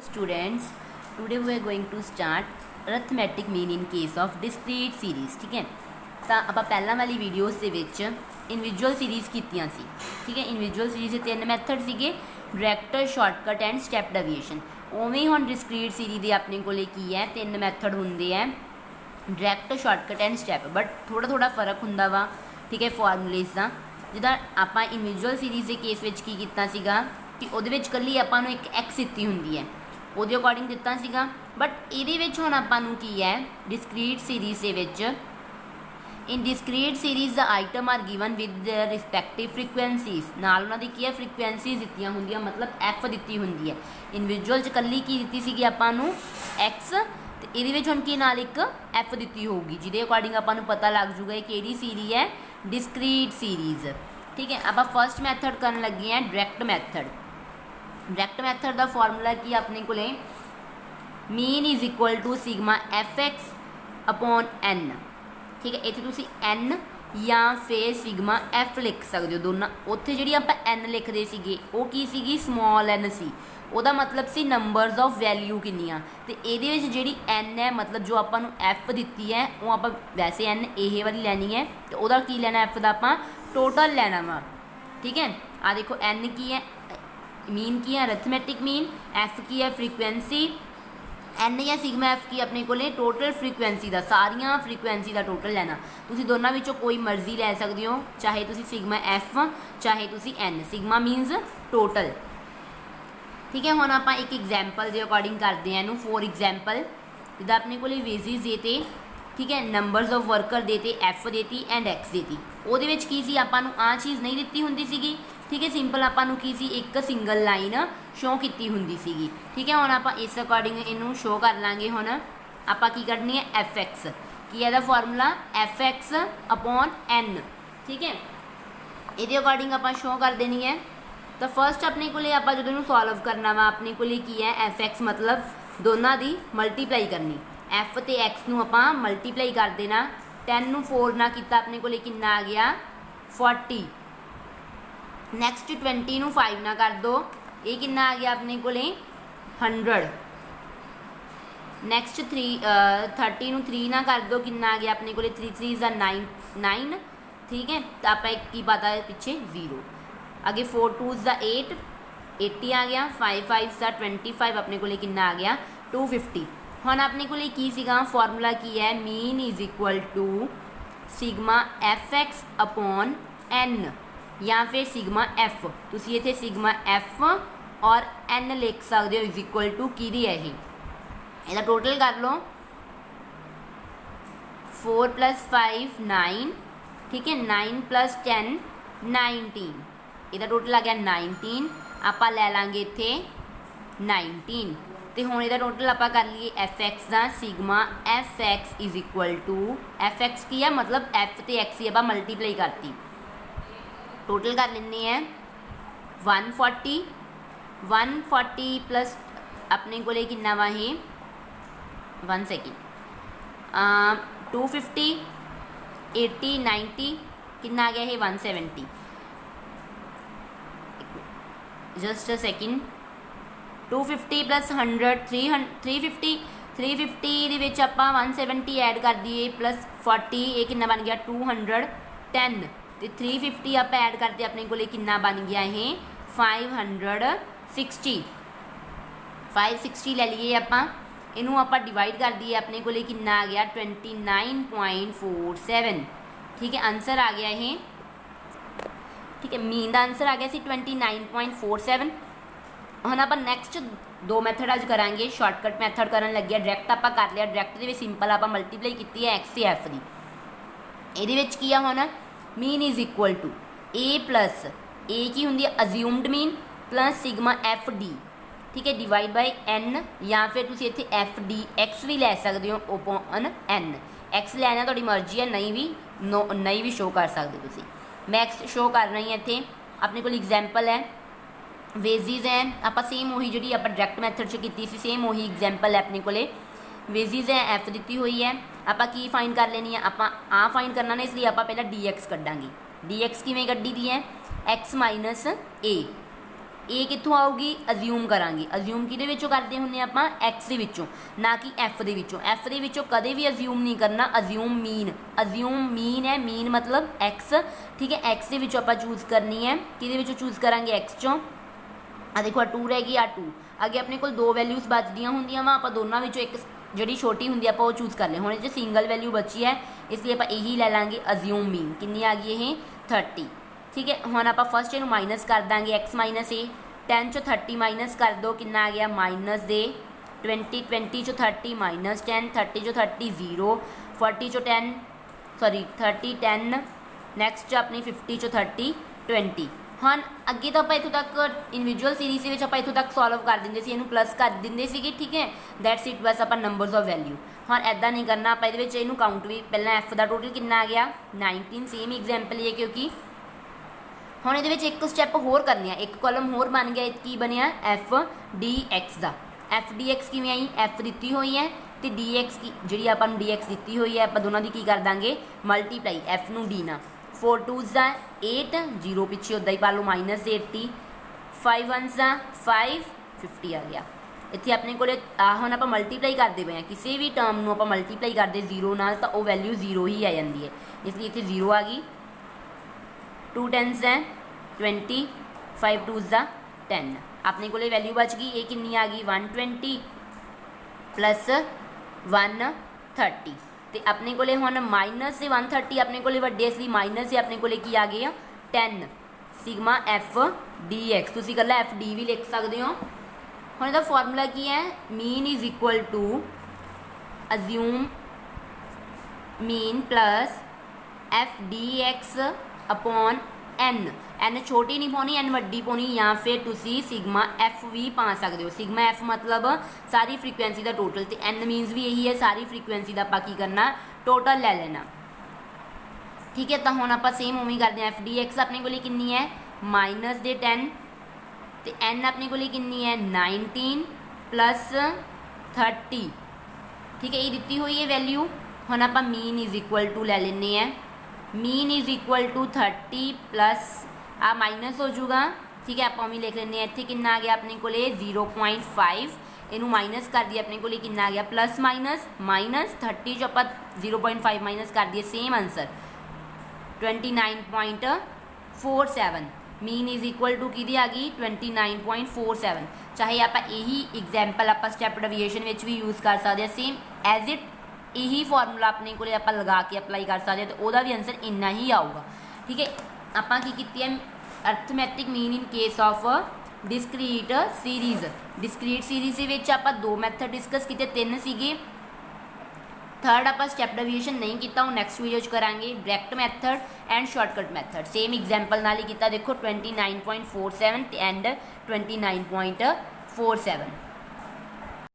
Students, today we are going to start arithmetic mean in case of discrete series. ठीक है, ਤਾਂ ਆਪਾਂ ਪਹਿਲਾਂ ਵਾਲੀ ਵੀਡੀਓਜ਼ ਦੇ ਵਿੱਚ ਇੰਡੀਵਿਜੂਅਲ ਸੀਰੀਜ਼ ਕੀਤੀਆਂ ਸੀ। ਠੀਕ ਹੈ, ਇੰਡੀਵਿਜੂਅਲ ਸੀਰੀਜ਼ ਦੇ ਤਿੰਨ ਮੈਥਡ ਸੀਗੇ, direct, shortcut and step deviation. ਉਵੇਂ ਹੁਣ ਡਿਸਕ੍ਰੀਟ ਸੀਰੀਜ਼ ਦੇ ਆਪਣੇ ਕੋਲੇ ਕੀ ਹੈ, ਤਿੰਨ ਮੈਥਡ ਹੁੰਦੇ ਹੈ, direct, shortcut and step. But ਥੋੜ੍ਹਾ ਫਰਕ ਹੁੰਦਾ ਵਾ, ਠੀਕ ਹੈ, ਫਾਰਮੂਲੇਜ਼ ਦਾ। ਜਿੱਦਾਂ ਆਪਾਂ ਇੰਡੀਵਿਜੂਅਲ ਸੀਰੀਜ਼ ਦੇ ਕੇਸ ਵਿੱਚ ਕੀ ਕੀਤਾ ਸੀਗਾ ਕਿ ਉਹਦੇ ਵਿੱਚ ਇਕੱਲੀ ਆਪਾਂ ਨੂੰ ਇੱਕ ਐਕਸ ਦਿੱਤੀ ਹੁੰਦੀ ਹੈ, ਉਹਦੇ ਅਕੋਰਡਿੰਗ ਦਿੱਤਾ ਸੀਗਾ। ਬਟ ਇਹਦੇ ਵਿੱਚ ਹੁਣ ਆਪਾਂ ਨੂੰ ਕੀ ਹੈ, ਡਿਸਕ੍ਰੀਟ ਸੀਰੀਜ਼ ਦੇ ਵਿੱਚ ਇਨ ਡਿਸਕ੍ਰੀਟ ਸੀਰੀਜ਼ ਦਾ item are given with respective frequencies, ਨਾਲ ਉਹਨਾਂ ਦੀ ਕੀ ਹੈ, ਫ੍ਰੀਕੁਐਂਸੀਜ਼ ਦਿੱਤੀਆਂ ਹੁੰਦੀਆਂ, ਮਤਲਬ ਐਫ ਦਿੱਤੀ ਹੁੰਦੀ ਹੈ। ਇੰਡੀਵਿਜੂਅਲ 'ਚ ਇਕੱਲੀ ਕੀ ਦਿੱਤੀ ਸੀਗੀ ਆਪਾਂ ਨੂੰ, ਐਕਸ, ਅਤੇ ਇਹਦੇ ਵਿੱਚ ਹੁਣ ਕੀ ਨਾਲ ਇੱਕ ਐਫ ਦਿੱਤੀ ਹੋਊਗੀ, ਜਿਹਦੇ ਅਕੋਰਡਿੰਗ ਆਪਾਂ ਨੂੰ ਪਤਾ ਲੱਗ ਜੂਗਾ ਇਹ ਕਿਹੜੀ ਸੀਰੀਜ਼ ਹੈ, ਡਿਸਕ੍ਰੀਟ ਸੀਰੀਜ਼। ਠੀਕ ਹੈ, ਆਪਾਂ ਫਸਟ ਮੈਥਡ ਕਰਨ ਲੱਗੇ ਹਾਂ, ਡਾਇਰੈਕਟ ਮੈਥਡ। ਡਾਇਰੈਕਟ ਮੈਥਡ ਦਾ ਫਾਰਮੂਲਾ ਕੀ ਆਪਣੇ ਕੋਲੇ, mean is equal to sigma F X upon N. ਠੀਕ ਹੈ, ਇੱਥੇ ਤੁਸੀਂ ਐਨ ਜਾਂ ਫਿਰ ਸਿਗਮਾ ਐਫ ਲਿਖ ਸਕਦੇ ਹੋ, ਦੋਨਾਂ। ਉੱਥੇ ਜਿਹੜੀ ਆਪਾਂ ਐਨ ਲਿਖਦੇ ਸੀਗੇ ਉਹ ਕੀ ਸੀਗੀ, ਸਮੋਲ ਐਨ ਸੀ, ਉਹਦਾ ਮਤਲਬ ਸੀ ਨੰਬਰਸ ਆਫ ਵੈਲਿਊ ਕਿੰਨੀਆਂ। ਅਤੇ ਇਹਦੇ ਵਿੱਚ ਜਿਹੜੀ ਐਨ ਹੈ, ਮਤਲਬ ਜੋ ਆਪਾਂ ਨੂੰ ਐਫ ਦਿੱਤੀ ਹੈ, ਉਹ ਆਪਾਂ ਵੈਸੇ ਐਨ ਇਹ ਵਾਲੀ ਲੈਣੀ ਹੈ, ਅਤੇ ਉਹਦਾ ਕੀ ਲੈਣਾ, ਐਫ ਦਾ ਆਪਾਂ ਟੋਟਲ ਲੈਣਾ ਵਾ। ਠੀਕ ਹੈ, ਆਹ ਦੇਖੋ ਐਨ ਕੀ ਹੈ, ਮੀਨ ਕੀ ਹੈ, ਅਰਿਥਮੈਟਿਕ ਮੀਨ, ਐਫ ਕੀ ਹੈ, ਫ੍ਰੀਕੁਐਂਸੀ, ਐਨ ਜਾਂ ਸਿਗਮਾ ਐਫ ਕੀ ਆਪਣੇ ਕੋਲੇ ਟੋਟਲ ਫ੍ਰੀਕੁਐਂਸੀ ਦਾ, ਸਾਰੀਆਂ ਫ੍ਰੀਕੁਐਂਸੀ ਦਾ ਟੋਟਲ ਲੈਣਾ। ਤੁਸੀਂ ਦੋਨਾਂ ਵਿੱਚੋਂ ਕੋਈ ਮਰਜ਼ੀ ਲੈ ਸਕਦੇ ਹੋ, ਚਾਹੇ ਤੁਸੀਂ ਸਿਗਮਾ ਐਫ, ਚਾਹੇ ਤੁਸੀਂ ਐਨ। Sigma means total. ਠੀਕ ਹੈ, ਹੁਣ ਆਪਾਂ ਇੱਕ ਐਗਜ਼ਾਮਪਲ ਦੇ ਅਕੋਰਡਿੰਗ ਕਰਦੇ ਹਾਂ ਇਹਨੂੰ। ਫੋਰ ਐਗਜ਼ਾਮਪਲ, ਜਿੱਦਾਂ ਆਪਣੇ ਕੋਲੇ ਵੇਜ਼ਿਸ ਦੇ ਤੇ, ਠੀਕ ਹੈ, ਨੰਬਰਸ ਆਫ ਵਰਕਰ ਦੇ ਤੇ, ਐਫ ਦੇਤੀ ਐਂਡ ਐਕਸ ਦੇਤੀ। ਉਹਦੇ ਵਿੱਚ ਕੀ ਸੀ, ਆਪਾਂ ਨੂੰ ਆਹ ਚੀਜ਼ ਨਹੀਂ ਦਿੱਤੀ ਹੁੰਦੀ ਸੀਗੀ। ਠੀਕ ਹੈ, ਸਿੰਪਲ ਆਪਾਂ ਨੂੰ ਕੀ ਸੀ, ਇੱਕ ਸਿੰਗਲ ਲਾਈਨ ਸ਼ੋਅ ਕੀਤੀ ਹੁੰਦੀ ਸੀਗੀ। ਠੀਕ ਹੈ, ਹੁਣ ਆਪਾਂ ਇਸ ਅਕੋਰਡਿੰਗ ਇਹਨੂੰ ਸ਼ੋਅ ਕਰ ਲਾਂਗੇ। ਹੁਣ ਆਪਾਂ ਕੀ ਕਰਨੀ ਹੈ, ਐਫ ਐਕਸ, ਕੀ ਇਹਦਾ formula, F X upon N. ਠੀਕ ਹੈ, ਇਹਦੇ ਅਕੋਰਡਿੰਗ ਆਪਾਂ ਸ਼ੋਅ ਕਰ ਦੇਣੀ ਹੈ। ਤਾਂ ਫਸਟ ਆਪਣੇ ਕੋਲੇ ਆਪਾਂ ਜਦੋਂ ਇਹਨੂੰ ਸੋਲਵ ਕਰਨਾ ਵਾ, ਆਪਣੇ ਕੋਲੇ ਕੀ ਹੈ, ਐਫ ਐਕਸ ਮਤਲਬ ਦੋਨਾਂ ਦੀ ਮਲਟੀਪਲਾਈ ਕਰਨੀ। ਐਫ ਅਤੇ ਐਕਸ ਨੂੰ ਆਪਾਂ ਮਲਟੀਪਲਾਈ ਕਰ ਦੇਣਾ। 10 ਨੂੰ 4 ਨਾਲ ਕੀਤਾ, ਆਪਣੇ ਕੋਲੇ ਕਿੰਨਾ ਆ ਗਿਆ, 40। ਨੈਕਸਟ 20 ਨੂੰ 5 ਨਾਲ ਕਰ ਦਿਓ, ਇਹ ਕਿੰਨਾ ਆ ਗਿਆ ਆਪਣੇ ਕੋਲੇ, 100। ਨੈਕਸਟ 30 ਨੂੰ 3 ਨਾਲ ਕਰ ਦਿਓ, ਕਿੰਨਾ ਆ ਗਿਆ ਆਪਣੇ ਕੋਲੇ, 3 3 ਦਾ 9। ਠੀਕ ਹੈ, ਤਾਂ ਆਪਾਂ ਇੱਕ ਕੀ ਪਤਾ ਹੈ ਪਿੱਛੇ, 0। ਅੱਗੇ 4 2 ਦਾ 8, 80 ਆ ਗਿਆ। 5 5 ਦਾ 25, ਆਪਣੇ ਕੋਲੇ ਕਿੰਨਾ ਆ ਗਿਆ, 250। ਹੁਣ ਆਪਣੇ ਕੋਲੇ ਕੀ ਸੀਗਾ, ਫਾਰਮੂਲਾ ਕੀ ਹੈ, mean is equal to sigma F X upon N ਜਾਂ ਫਿਰ ਸਿਗਮਾ ਐਫ। ਤੁਸੀਂ ਇੱਥੇ ਸਿਗਮਾ ਐਫ ਔਰ ਐਨ ਲਿਖ ਸਕਦੇ ਹੋ, ਇਜ਼ ਇਕੁਅਲ ਟੂ ਕਿਹਦੀ ਹੈ ਇਹ, ਇਹਦਾ ਟੋਟਲ ਕਰ ਲਓ। 4 + 5 9, ਠੀਕ ਹੈ, 9 + 10 19, ਇਹਦਾ ਟੋਟਲ ਆ ਗਿਆ 19। ਆਪਾਂ ਲੈ ਲਾਂਗੇ ਇੱਥੇ 19, ਅਤੇ ਹੁਣ ਇਹਦਾ ਟੋਟਲ ਆਪਾਂ ਕਰ ਲਈਏ ਐਫ ਐਕਸ ਦਾ, sigma F X is equal to, F X ਕੀ ਆ, ਮਤਲਬ ਐਫ ਅਤੇ ਐਕਸ ਹੀ ਆਪਾਂ ਮਲਟੀਪਲਾਈ ਕਰਤੀ। ਟੋਟਲ ਕਰ ਲੈਂਦੇ ਹੈ 140 ਪਲੱਸ ਆਪਣੇ ਕੋਲੇ ਕਿੰਨਾ ਵਾ ਇਹ, 1 ਸੈਕਿੰਡ, 250 80 90 ਕਿੰਨਾ ਆ ਗਿਆ ਇਹ, 170। ਜਸਟ ਅ ਸੈਕਿੰਡ, 250 + 100 350 ਦੇ ਵਿੱਚ ਆਪਾਂ 170 ਐਡ ਕਰ ਦਈਏ, ਪਲੱਸ 40, ਇਹ ਕਿੰਨਾ ਬਣ ਗਿਆ, 210, ਅਤੇ 350 ਆਪਾਂ ਐਡ ਕਰਦੇ, ਆਪਣੇ ਕੋਲੇ ਕਿੰਨਾ ਬਣ ਗਿਆ ਇਹ, 560 ਲੈ ਲਈਏ ਆਪਾਂ। ਇਹਨੂੰ ਆਪਾਂ ਡਿਵਾਈਡ ਕਰ ਦਈਏ, ਆਪਣੇ ਕੋਲੇ ਕਿੰਨਾ ਆ ਗਿਆ, 29.47। ਠੀਕ ਹੈ, ਆਨਸਰ ਆ ਗਿਆ ਇਹ। ਠੀਕ ਹੈ, ਮੀਨ ਦਾ ਆਨਸਰ ਆ ਗਿਆ ਸੀ 29.47। ਹੁਣ ਆਪਾਂ ਨੈਕਸਟ ਦੋ ਮੈਥਡ ਅੱਜ ਕਰਾਂਗੇ। ਸ਼ਾਰਟਕਟ ਮੈਥਡ ਕਰਨ ਲੱਗਿਆ, ਡਾਇਰੈਕਟ ਆਪਾਂ ਕਰ ਲਿਆ। ਡਾਇਰੈਕਟ ਦੇ ਵਿੱਚ ਸਿੰਪਲ ਆਪਾਂ ਮਲਟੀਪਲਾਈ ਕੀਤੀ ਹੈ ਐਕਸ ਅਤੇ ਐਫ ਦੀ। ਇਹਦੇ ਵਿੱਚ ਕੀ ਆ ਹੁਣ, mean is equal to A plus, A ਕੀ ਹੁੰਦੀ ਹੈ, assumed mean, plus sigma F D. ਠੀਕ ਹੈ, ਡਿਵਾਈਡ ਬਾਈ ਐਨ, ਜਾਂ ਫਿਰ ਤੁਸੀਂ ਇੱਥੇ ਐਫ ਡੀ ਐਕਸ ਵੀ ਲੈ ਸਕਦੇ ਹੋ, ਓਪਨ ਐਨ। ਐਕਸ ਲੈਣਾ ਤੁਹਾਡੀ ਮਰਜ਼ੀ ਹੈ, ਨਹੀਂ ਵੀ ਸ਼ੋਅ ਕਰ ਸਕਦੇ ਤੁਸੀਂ। ਮੈਂ ਐਕਸ ਸ਼ੋਅ ਕਰ ਰਹੀ ਹਾਂ ਇੱਥੇ। ਆਪਣੇ ਕੋਲ ਐਗਜ਼ਾਮਪਲ ਹੈ, ਵੇਜ਼ਿਸ ਹੈ, ਆਪਾਂ ਸੇਮ ਉਹੀ ਜਿਹੜੀ ਆਪਾਂ ਡਾਇਰੈਕਟ ਮੈਥਡ 'ਚ ਕੀਤੀ ਸੀ, ਸੇਮ ਉਹੀ ਐਗਜ਼ਾਮਪਲ ਹੈ ਆਪਣੇ ਕੋਲੇ। ਵੇਜ਼ਿਸ ਹੈ, ਐਫ ਦਿੱਤੀ ਹੋਈ ਹੈ, ਆਪਾਂ ਕੀ ਫਾਈਂਡ ਕਰ ਲੈਣੀ ਹੈ, ਆਪਾਂ ਆਹ ਫਾਈਂਡ ਕਰਨਾ ਨੇ, ਇਸ ਲਈ ਆਪਾਂ ਪਹਿਲਾਂ ਡੀ ਐਕਸ ਕੱਢਾਂਗੇ। ਡੀ ਐਕਸ ਕਿਵੇਂ ਕੱਢੀ ਦੀ ਹੈ, ਐਕਸ ਮਾਈਨਸ ਏ। ए कित्थों आऊगी, अज्यूम करांगे। अज्यूम किहदे विचों करदे हुंदे आपां, एक्स दे विचों, ना कि एफ दे विचों। एफ दे विचों कदे भी अज्यूम नहीं करना। अज्यूम मीन है, मीन मतलब एक्स, ठीक है। एक्स दे विचों आपां चूज करनी है, किहदे विचों चूज करांगे, एक्स चों। आ देखो, आ 2 रह गई, आ 2 अगे अपने कोल 2 वैल्यूज बचदियां हुंदियां वा, आपां दोनों विचों एक जिहड़ी छोटी हुंदी आपां वो चूज कर लें। हुण इह सिंगल वैल्यू बची है, इसलिए आपां यही ले लांगे अज्यूम मीन। कितनी आ गई ये, 30, ठीक है। हुण आपां फस्ट इहनूं माइनस कर दांगे, एक्स माइनस ए। 10 चों 30 माइनस कर दो, कितना आ गया, माइनस दे 20, 20 चों 30 माइनस 10, 30 चों 30 0, 40 चों 10 सॉरी 30 10, नैक्सट अपनी 50 चों 30 20। हाँ अगे तो आप इतों तक इंडिविजुअल सीरीज के आप इतों तक सॉल्व कर देंगे, इनू प्लस कर देंगे सी, ठीक है। दैट्स इट, बस आप नंबर्स ऑफ वैल्यू। हाँ ऐदा नहीं करना, आप ये काउंट भी पहला एफ का टोटल कितना आ गया 19, सेम एग्जाम्पल है क्योंकि हम ये एक स्टैप होर करने, एक कॉलम होर बन गया, की बनया एफ डी एक्स का। एफ डी एक्स किमें आई, एफ दी हुई है तो डी एक्स की जी आप डी एक्स दी हुई है, आप दोनों की की कर देंगे मल्टीप्लाई, एफ नू डी ना। 4 2s 8, 0 पिछे उदा ही पा लो माइनस 80, 5 1s 5, 50 आ गया। इतने अपने को हम आप मल्टीप्लाई करते पे हैं, किसी भी टर्म को आप मल्टीप्लाई करते 0 नाल तो वो वैल्यू 0 ही आ जाती है, इसलिए इतने 0 आ गई। 2 10s 20, 5 2s 10, अपने को वैल्यू बच गई, ये कितनी आ गई 120 प्लस 130, तो अपने को हम माइनस से 130 अपने को वड्डे, इसलिए माइनस से अपने को की आ गए 10 सिग्मा एफ डी एक्स। तुम कल एफ डी भी लिख सकते हो। हम इसका फॉर्मूला की है, mean is equal to assume mean plus F D X upon N. N छोटी नहीं पानी, एन वड्डी पानी, या फिर तुसी सिग्मा एफ भी पा सकते हो। सिग्मा एफ मतलब सारी फ्रीकुएंसी का टोटल, तो एन मीनस भी यही है सारी फ्रीकुएंसी का आप की करना टोटल ले लेना, ठीक है। तो हम आप सेम उम्मीद करते हैं, एफ डी एक्स अपने को कितनी है माइनस दे 10, तो एन अपने को कितनी है 19 प्लस 30, ठीक है। ये दी हुई है वैल्यू। हम आप मीन इज इक्वल टू ले लेने हैं, mean is equal to 30 plus आ माइनस हो जाऊगा, ठीक है। आप भी लिख लें, इतने कितना आ गया अपने को 0.5, इनू माइनस कर दिया, अपने को कितना आ गया प्लस माइनस माइनस 30 जो आप 0.5 माइनस कर दिए, same answer 29.47। Mean is equal to कि आ गई 29.47। चाहे आप यही एग्जाम्पल आप स्टैप डेविएशन में भी यूज़ कर सकते हैं, सेम एज इट यही फॉर्मूला अपने को आप लगा के अप्लाई कर सकते हैं, तो वह भी आंसर इन्ना ही आऊगा, ठीक है। ਆਪਾਂ ਕੀ ਕੀਤੀ ਹੈ arithmetic mean in case of discrete series. Discrete series ਦੇ ਵਿੱਚ ਆਪਾਂ 2 मैथड डिस्कस किए, 3 ਸੀਗੇ। थर्ड आप स्टैप डेविएशन नहीं किया, वो नैक्सट वीडियो करांगे, direct method and shortcut method. Same example नाल ही किया, देखो 29.47 एंड 29.47।